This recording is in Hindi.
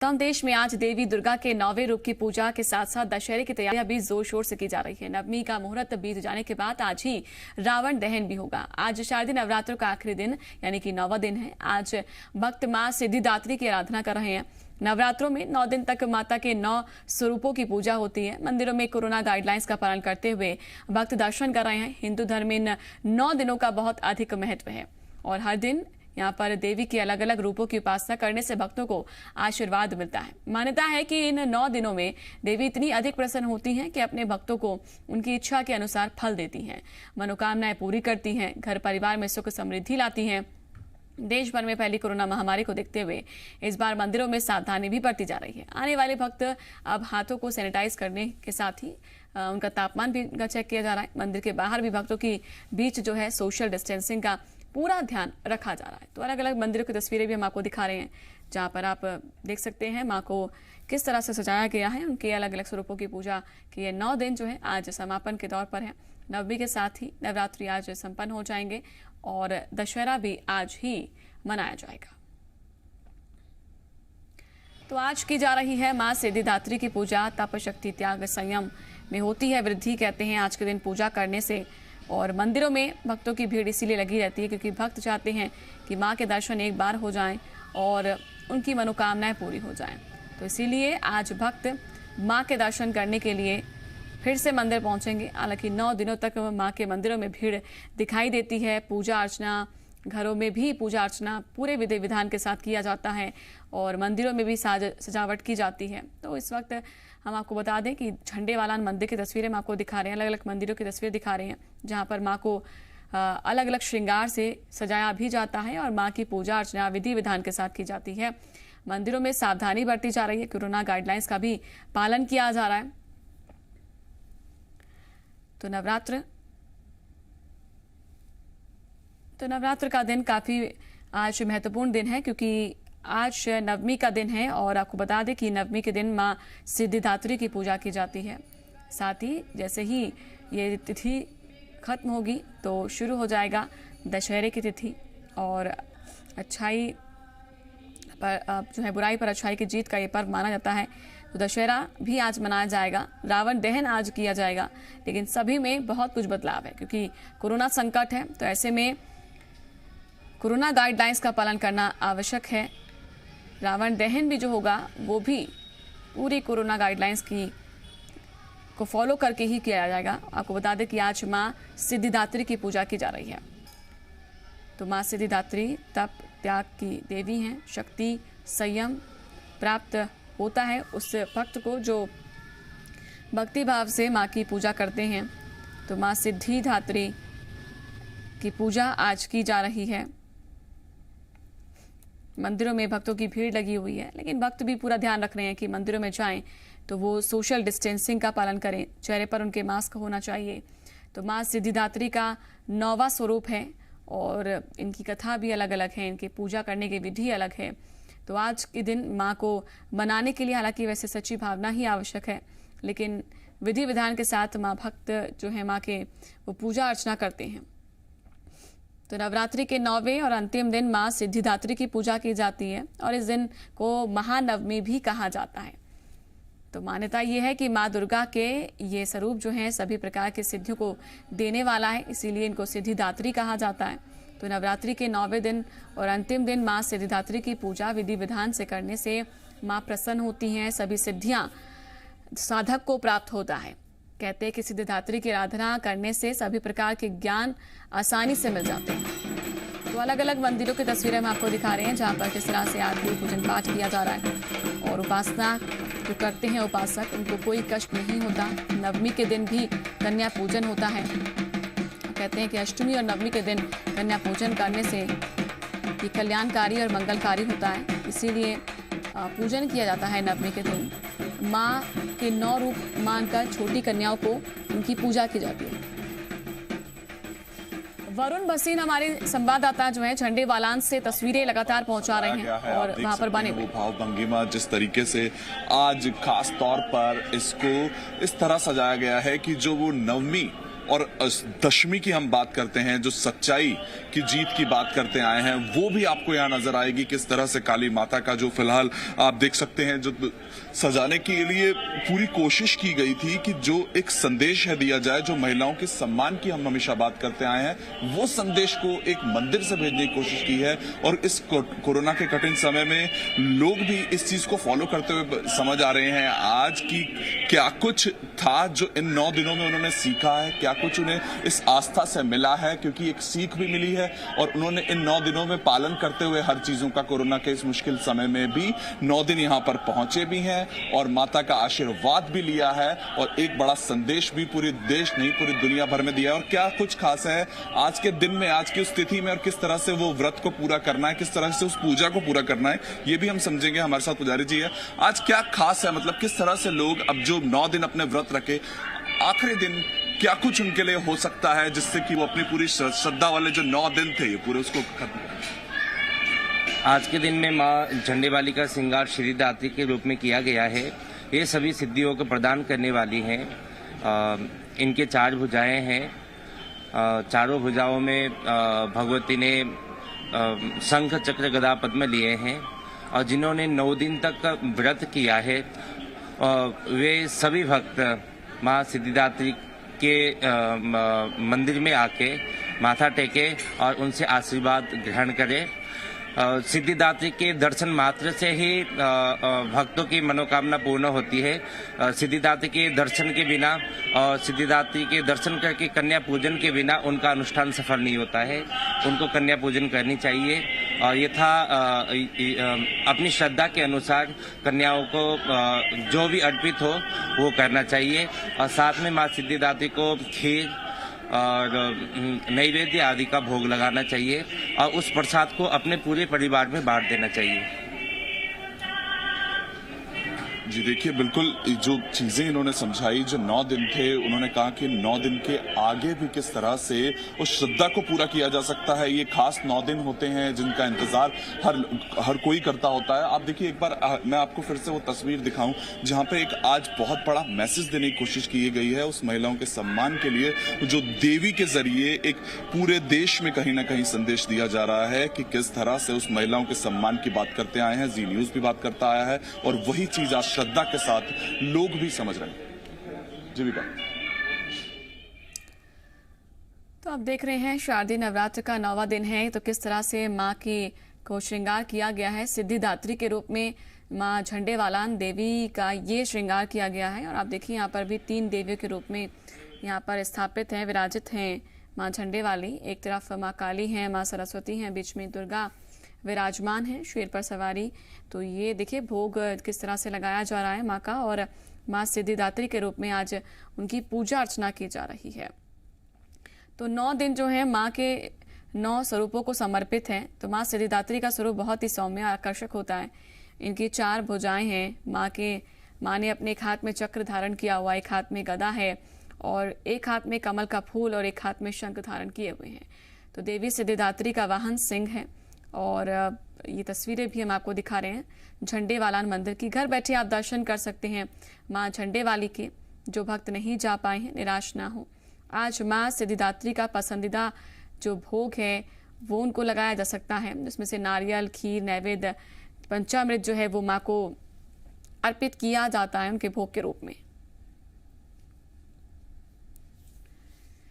तमाम देश में आज देवी दुर्गा के 9वें रूप की पूजा के साथ साथ दशहरे की तैयारियां भी जोर शोर से की जा रही है। नवमी का मुहूर्त बीत जाने के बाद आज ही रावण दहन भी होगा। आज शारदीय नवरात्रों का आखिरी दिन यानी कि 9वां दिन है। आज भक्त मां सिद्धिदात्री की आराधना कर रहे हैं। नवरात्रों में 9 दिन तक माता के 9 स्वरूपों की पूजा होती है। मंदिरों में कोरोना गाइडलाइंस का पालन करते हुए भक्त दर्शन कर रहे हैं। हिंदू धर्म में इन 9 दिनों का बहुत अधिक महत्व है और हर दिन यहाँ पर देवी के अलग अलग रूपों की उपासना करने से भक्तों को आशीर्वाद मिलता है। मान्यता है कि इन 9 दिनों में देवी इतनी अधिक प्रसन्न होती हैं कि अपने भक्तों को उनकी इच्छा के अनुसार फल देती हैं, मनोकामनाएं पूरी करती हैं, घर परिवार में सुख समृद्धि लाती हैं। देश भर में फैली कोरोना महामारी को देखते हुए इस बार मंदिरों में सावधानी भी बरती जा रही है। आने वाले भक्त अब हाथों को सैनिटाइज करने के साथ ही उनका तापमान भी चेक किया जा रहा है। मंदिर के बाहर भी भक्तों की बीच जो है सोशल डिस्टेंसिंग का पूरा ध्यान रखा जा रहा है। तो अलग अलग मंदिरों की तस्वीरें भी हम आपको दिखा रहे हैं, जहां पर आप देख सकते हैं मां को किस तरह से सजाया गया है। उनके अलग अलग स्वरूपों की पूजा की ये 9 दिन जो है आज समापन के दौर पर है। नवमी के साथ ही नवरात्रि आज संपन्न हो जाएंगे और दशहरा भी आज ही मनाया जाएगा। तो आज की जा रही है मां सिद्धिदात्री की पूजा। तप, शक्ति, त्याग, संयम में होती है वृद्धि, कहते हैं आज के दिन पूजा करने से। और मंदिरों में भक्तों की भीड़ इसीलिए लगी रहती है क्योंकि भक्त चाहते हैं कि मां के दर्शन एक बार हो जाएं और उनकी मनोकामनाएं पूरी हो जाएं। तो इसीलिए आज भक्त मां के दर्शन करने के लिए फिर से मंदिर पहुंचेंगे। हालांकि 9 दिनों तक मां के मंदिरों में भीड़ दिखाई देती है। पूजा अर्चना, घरों में भी पूजा अर्चना पूरे विधि विधान के साथ किया जाता है और मंदिरों में भी सजावट की जाती है। तो इस वक्त हम आपको बता दें कि झंडे वाला मंदिर की तस्वीरें हम आपको दिखा रहे हैं, अलग अलग मंदिरों की तस्वीर दिखा रहे हैं, जहां पर मां को अलग अलग श्रृंगार से सजाया भी जाता है और मां की पूजा अर्चना विधि विधान के साथ की जाती है। मंदिरों में सावधानी बरती जा रही है, कोरोना गाइडलाइंस का भी पालन किया जा रहा है। तो नवरात्र का दिन काफी आज महत्वपूर्ण दिन है क्योंकि आज नवमी का दिन है और आपको बता दें कि नवमी के दिन मां सिद्धिदात्री की पूजा की जाती है। साथ ही जैसे ही ये तिथि खत्म होगी तो शुरू हो जाएगा दशहरे की तिथि और अच्छाई पर जो है बुराई पर अच्छाई की जीत का ये पर्व माना जाता है। तो दशहरा भी आज मनाया जाएगा, रावण दहन आज किया जाएगा, लेकिन सभी में बहुत कुछ बदलाव है क्योंकि कोरोना संकट है। तो ऐसे में कोरोना गाइडलाइंस का पालन करना आवश्यक है। रावण दहन भी जो होगा वो भी पूरी कोरोना गाइडलाइंस को फॉलो करके ही किया जाएगा। आपको बता दें कि आज मां सिद्धिदात्री की पूजा की जा रही है। तो मां सिद्धिदात्री तप, त्याग की देवी हैं। शक्ति, संयम प्राप्त होता है उस भक्त को जो भक्ति भाव से मां की पूजा करते हैं। तो मां सिद्धिदात्री की पूजा आज की जा रही है। मंदिरों में भक्तों की भीड़ लगी हुई है, लेकिन भक्त भी पूरा ध्यान रख रहे हैं कि मंदिरों में जाएं तो वो सोशल डिस्टेंसिंग का पालन करें, चेहरे पर उनके मास्क होना चाहिए। तो मां सिद्धिदात्री का 9वां स्वरूप है और इनकी कथा भी अलग अलग है, इनकी पूजा करने की विधि अलग है। तो आज के दिन मां को मनाने के लिए हालांकि वैसे सच्ची भावना ही आवश्यक है, लेकिन विधि विधान के साथ मां भक्त जो है मां के वो पूजा अर्चना करते हैं। तो नवरात्रि के 9वें और अंतिम दिन मां सिद्धिदात्री की पूजा की जाती है और इस दिन को महानवमी भी कहा जाता है। तो मान्यता ये है कि मां दुर्गा के ये स्वरूप जो हैं सभी प्रकार की सिद्धियों को देने वाला है, इसीलिए इनको सिद्धिदात्री कहा जाता है। तो नवरात्रि के 9वें दिन और अंतिम दिन मां सिद्धिदात्री की पूजा विधि विधान से करने से मां प्रसन्न होती हैं, सभी सिद्धियां साधक को प्राप्त होता है। कहते हैं कि सिद्धिदात्री की आराधना करने से सभी प्रकार के ज्ञान आसानी से मिल जाते हैं। तो अलग अलग मंदिरों की तस्वीरें हम आपको दिखा रहे हैं, जहां पर किस तरह से आरती, पूजन पाठ किया जा रहा है और उपासना जो करते हैं उपासक उनको कोई कष्ट नहीं होता। नवमी के दिन भी कन्या पूजन होता है। कहते हैं कि अष्टमी और नवमी के दिन कन्या पूजन करने से ये कल्याणकारी और मंगलकारी होता है, इसीलिए पूजन किया जाता है नवमी के दिन। माँ के 9 रूप मानकर छोटी कन्याओं को उनकी पूजा की जाती है। वरुण भसीन हमारे संवाददाता जो है झंडे वालान से तस्वीरें लगातार पहुंचा रहे हैं और वहां पर बने हुए भाव भंगिमा जिस तरीके से आज खास तौर पर इसको इस तरह सजाया गया है कि जो वो नवमी और दशमी की हम बात करते हैं, जो सच्चाई की जीत की बात करते आए हैं, वो भी आपको यहाँ नजर आएगी। किस तरह से काली माता का जो फिलहाल आप देख सकते हैं, जो सजाने के लिए पूरी कोशिश की गई थी कि जो एक संदेश है दिया जाए, जो महिलाओं के सम्मान की हम हमेशा बात करते आए हैं, वो संदेश को एक मंदिर से भेजने की कोशिश की है। और इस कोरोना के कठिन समय में लोग भी इस चीज को फॉलो करते हुए समझ आ रहे हैं आज की क्या कुछ था जो इन 9 दिनों में उन्होंने सीखा है, क्या कुछ उन्हें इस आस्था से मिला है, क्योंकि एक सीख भी मिली है और उन्होंने इन 9 दिनों में पालन करते हुए हर चीजों का, कोरोना के इस मुश्किल समय में भी 9 दिन यहाँ पर पहुंचे भी हैं और माता का आशीर्वाद भी लिया है और एक बड़ा संदेश भी पूरे देश नहीं पूरी दुनिया भर में दिया है। और क्या कुछ खास है आज के दिन में, आज की स्थिति में, और किस तरह से वो व्रत को पूरा करना है, किस तरह से उस पूजा को पूरा करना है, ये भी हम समझेंगे। हमारे साथ पुजारी जी है। आज क्या खास है, मतलब किस तरह से लोग अब जो 9 दिन अपने व्रत रखे, आखिरी दिन क्या कुछ उनके लिए हो सकता है जिससे कि वो अपनी पूरी श्रद्धा वाले जो 9 दिन थे ये पूरे उसको खत्म करें। आज के दिन में माँ झंडेवाली का श्रृंगार सिद्धिदात्री के रूप में किया गया है। ये सभी सिद्धियों को प्रदान करने वाली हैं। इनके 4 भुजाएं हैं। चारों भुजाओं में भगवती ने शंख चक्र गदा पद्म लिए हैं और जिन्होंने 9 दिन तक व्रत किया है वे सभी भक्त माँ सिद्धिदात्री के मंदिर में आके माथा टेके और उनसे आशीर्वाद ग्रहण करें। सिद्धिदात्री के दर्शन मात्र से ही भक्तों की मनोकामना पूर्ण होती है। सिद्धिदात्री के दर्शन के बिना और सिद्धिदात्री के दर्शन करके कन्या पूजन के बिना उनका अनुष्ठान सफल नहीं होता है। उनको कन्या पूजन करनी चाहिए और यथा अपनी श्रद्धा के अनुसार कन्याओं को जो भी अर्पित हो वो करना चाहिए और साथ में माँ सिद्धिदात्री को खीर और नैवेद्य आदि का भोग लगाना चाहिए और उस प्रसाद को अपने पूरे परिवार में बांट देना चाहिए। जी देखिए, बिल्कुल जो चीजें इन्होंने समझाई, जो 9 दिन थे, उन्होंने कहा कि 9 दिन के आगे भी किस तरह से उस श्रद्धा को पूरा किया जा सकता है। ये खास 9 दिन होते हैं जिनका इंतजार हर कोई करता होता है। आप देखिए, एक बार मैं आपको फिर से वो तस्वीर दिखाऊं जहां पे एक आज बहुत बड़ा मैसेज देने की कोशिश की गई है उस महिलाओं के सम्मान के लिए, जो देवी के जरिए एक पूरे देश में कहीं ना कहीं संदेश दिया जा रहा है कि किस तरह से उस महिलाओं के सम्मान की बात करते आए हैं। जी न्यूज भी बात करता आया है और वही चीज आज श्रद्धा के साथ लोग भी समझ रहे हैं। जीविका, तो आप देख रहे हैं शारदीय नवरात्र का 9वां दिन है, तो किस तरह से मां की को श्रृंगार किया गया है। सिद्धिदात्री के रूप में मां झंडेवालान देवी का ये श्रृंगार किया गया है और आप देखिए यहाँ पर भी 3 देवियों के रूप में यहाँ पर स्थापित हैं, विराजित हैं मां झंडेवाली। एक तरफ मां काली हैं, मां सरस्वती हैं, बीच में दुर्गा विराजमान है शेर पर सवारी। तो ये देखिए भोग किस तरह से लगाया जा रहा है माँ का और माँ सिद्धिदात्री के रूप में आज उनकी पूजा अर्चना की जा रही है। तो 9 दिन जो है माँ के 9 स्वरूपों को समर्पित हैं। तो माँ सिद्धिदात्री का स्वरूप बहुत ही सौम्य आकर्षक होता है। इनकी 4 भुजाएं हैं माँ ने अपने एक हाथ में चक्र धारण किया हुआ, एक हाथ में गदा है और एक हाथ में कमल का फूल और एक हाथ में शंख धारण किए हुए हैं। तो देवी सिद्धिदात्री का वाहन सिंह है और ये तस्वीरें भी हम आपको दिखा रहे हैं झंडेवालान मंदिर की। घर बैठे आप दर्शन कर सकते हैं माँ झंडेवाली के। जो भक्त नहीं जा पाए हैं निराश ना हो। आज माँ सिद्धिदात्री का पसंदीदा जो भोग है वो उनको लगाया जा सकता है, जिसमें से नारियल, खीर, नैवेद्य, पंचामृत जो है वो माँ को अर्पित किया जाता है उनके भोग के रूप में।